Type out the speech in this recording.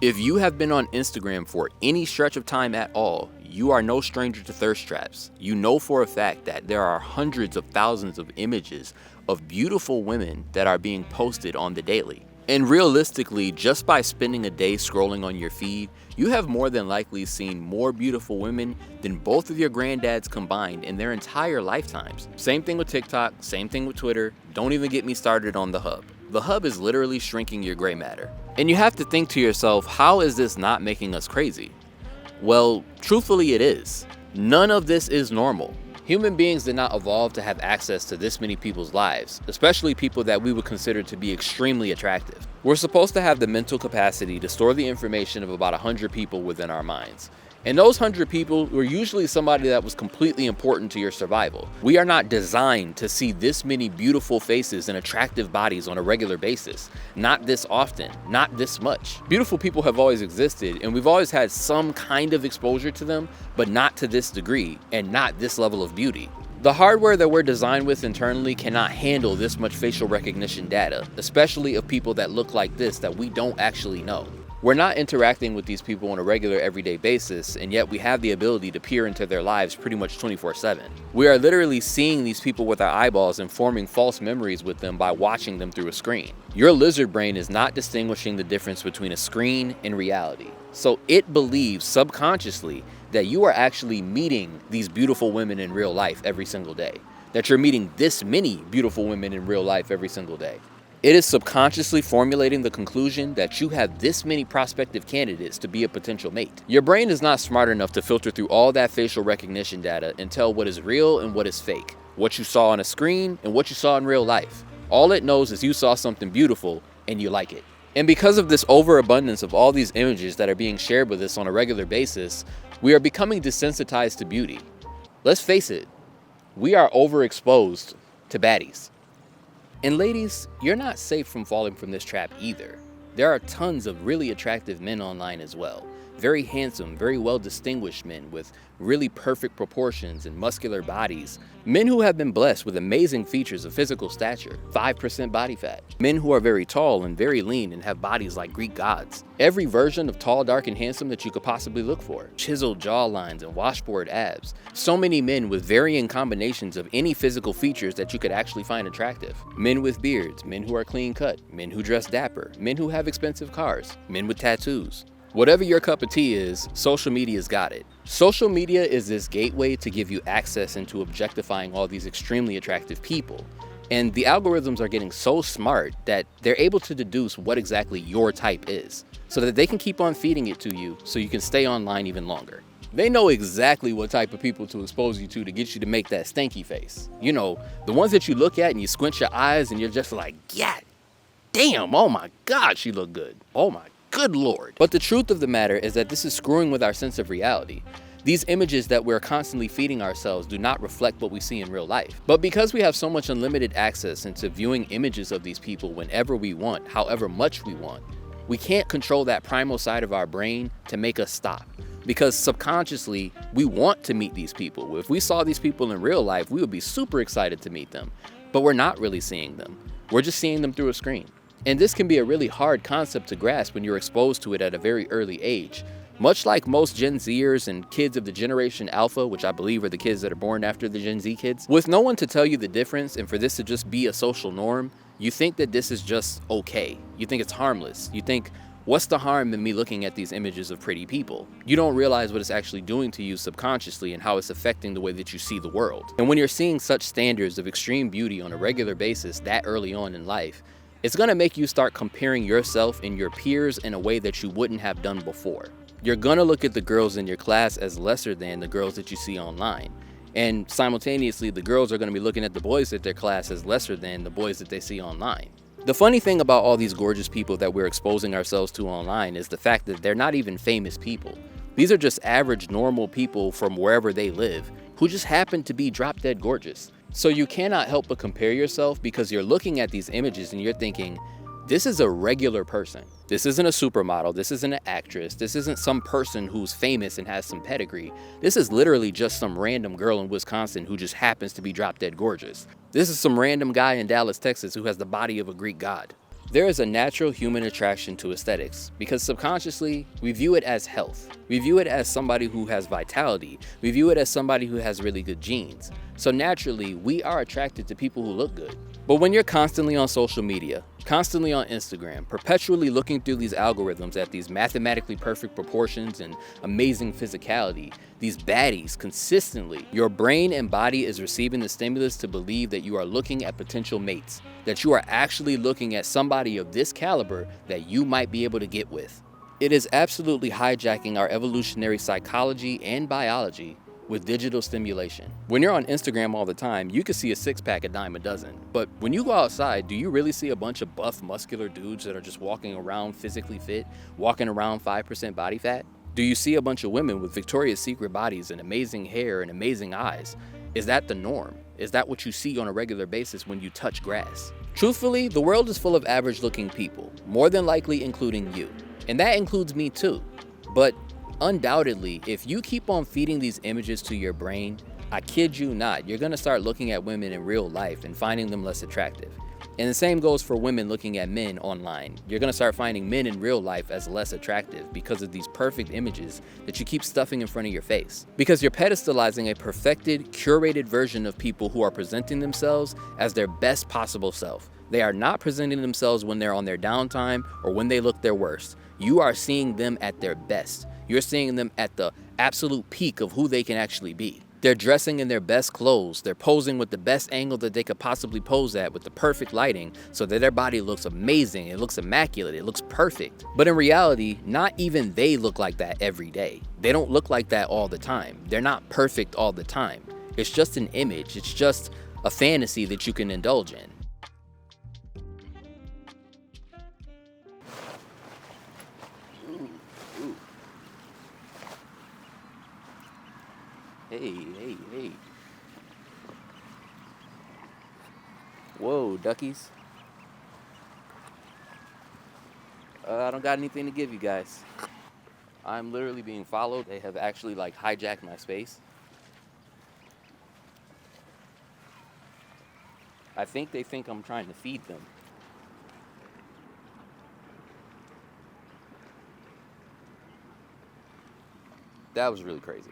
If you have been on Instagram for any stretch of time at all, you are no stranger to thirst traps. You know for a fact that there are hundreds of thousands of images of beautiful women that are being posted on the daily. And realistically, just by spending a day scrolling on your feed, you have more than likely seen more beautiful women than both of your granddads combined in their entire lifetimes. Same thing with TikTok, same thing with Twitter. Don't even get me started on the hub. The hub is literally shrinking your gray matter. And you have to think to yourself, how is this not making us crazy? Well, truthfully it is. None of this is normal. Human beings did not evolve to have access to this many people's lives, especially people that we would consider to be extremely attractive. We're supposed to have the mental capacity to store the information of about 100 people within our minds. And those 100 people were usually somebody that was completely important to your survival. We are not designed to see this many beautiful faces and attractive bodies on a regular basis. Not this often, not this much. Beautiful people have always existed, and we've always had some kind of exposure to them, but not to this degree and not this level of beauty. The hardware that we're designed with internally cannot handle this much facial recognition data, especially of people that look like this that we don't actually know. We're not interacting with these people on a regular everyday basis, and yet we have the ability to peer into their lives pretty much 24/7. We are literally seeing these people with our eyeballs and forming false memories with them by watching them through a screen. Your lizard brain is not distinguishing the difference between a screen and reality. So it believes subconsciously that you are actually meeting these beautiful women in real life every single day, that you're meeting this many beautiful women in real life every single day. It is subconsciously formulating the conclusion that you have this many prospective candidates to be a potential mate. Your brain is not smart enough to filter through all that facial recognition data and tell what is real and what is fake, what you saw on a screen and what you saw in real life. All it knows is you saw something beautiful and you like it. And because of this overabundance of all these images that are being shared with us on a regular basis, we are becoming desensitized to beauty. Let's face it, we are overexposed to baddies. And ladies, you're not safe from falling from this trap either. There are tons of really attractive men online as well. Very handsome, very well distinguished men with really perfect proportions and muscular bodies. Men who have been blessed with amazing features of physical stature, 5% body fat. Men who are very tall and very lean and have bodies like Greek gods. Every version of tall, dark, and handsome that you could possibly look for. Chiseled jawlines and washboard abs. So many men with varying combinations of any physical features that you could actually find attractive. Men with beards, men who are clean cut, men who dress dapper, men who have expensive cars, men with tattoos. Whatever your cup of tea is, social media's got it. Social media is this gateway to give you access into objectifying all these extremely attractive people. And the algorithms are getting so smart that they're able to deduce what exactly your type is, so that they can keep on feeding it to you so you can stay online even longer. They know exactly what type of people to expose you to get you to make that stanky face. You know, the ones that you look at and you squint your eyes and you're just like, yeah, damn, oh my God, she look good. Oh my good Lord. But the truth of the matter is that this is screwing with our sense of reality. These images that we're constantly feeding ourselves do not reflect what we see in real life. But because we have so much unlimited access into viewing images of these people whenever we want, however much we want, we can't control that primal side of our brain to make us stop. Because subconsciously, we want to meet these people. If we saw these people in real life, we would be super excited to meet them. But we're not really seeing them. We're just seeing them through a screen. And this can be a really hard concept to grasp when you're exposed to it at a very early age. Much like most Gen Zers and kids of the Generation Alpha, which I believe are the kids that are born after the Gen Z kids, with no one to tell you the difference and for this to just be a social norm, you think that this is just okay. You think it's harmless. You think, what's the harm in me looking at these images of pretty people? You don't realize what it's actually doing to you subconsciously and how it's affecting the way that you see the world. And when you're seeing such standards of extreme beauty on a regular basis that early on in life, it's gonna make you start comparing yourself and your peers in a way that you wouldn't have done before. You're gonna look at the girls in your class as lesser than the girls that you see online. And simultaneously, the girls are gonna be looking at the boys at their class as lesser than the boys that they see online. The funny thing about all these gorgeous people that we're exposing ourselves to online is the fact that they're not even famous people. These are just average, normal people from wherever they live who just happen to be drop dead gorgeous. So you cannot help but compare yourself because you're looking at these images and you're thinking, this is a regular person. This isn't a supermodel. This isn't an actress. This isn't some person who's famous and has some pedigree. This is literally just some random girl in Wisconsin who just happens to be drop dead gorgeous. This is some random guy in Dallas, Texas who has the body of a Greek god. There is a natural human attraction to aesthetics because subconsciously we view it as health. We view it as somebody who has vitality. We view it as somebody who has really good genes. So naturally, we are attracted to people who look good. But when you're constantly on social media, constantly on Instagram, perpetually looking through these algorithms at these mathematically perfect proportions and amazing physicality, these baddies consistently, your brain and body is receiving the stimulus to believe that you are looking at potential mates, that you are actually looking at somebody of this caliber that you might be able to get with. It is absolutely hijacking our evolutionary psychology and biology with digital stimulation. When you're on Instagram all the time, you can see a six-pack a dime a dozen. But when you go outside, do you really see a bunch of buff, muscular dudes that are just walking around physically fit, walking around 5% body fat? Do you see a bunch of women with Victoria's Secret bodies and amazing hair and amazing eyes? Is that the norm? Is that what you see on a regular basis when you touch grass? Truthfully, the world is full of average-looking people, more than likely including you. And that includes me too. But undoubtedly, if you keep on feeding these images to your brain, I kid you not, you're gonna start looking at women in real life and finding them less attractive. And the same goes for women looking at men online. You're gonna start finding men in real life as less attractive because of these perfect images that you keep stuffing in front of your face. Because you're pedestalizing a perfected, curated version of people who are presenting themselves as their best possible self. They are not presenting themselves when they're on their downtime or when they look their worst. You are seeing them at their best. You're seeing them at the absolute peak of who they can actually be. They're dressing in their best clothes. They're posing with the best angle that they could possibly pose at with the perfect lighting so that their body looks amazing. It looks immaculate. It looks perfect. But in reality, not even they look like that every day. They don't look like that all the time. They're not perfect all the time. It's just an image. It's just a fantasy that you can indulge in. Hey. Whoa, duckies. I don't got anything to give you guys. I'm literally being followed. They have actually hijacked my space. I think they think I'm trying to feed them. That was really crazy.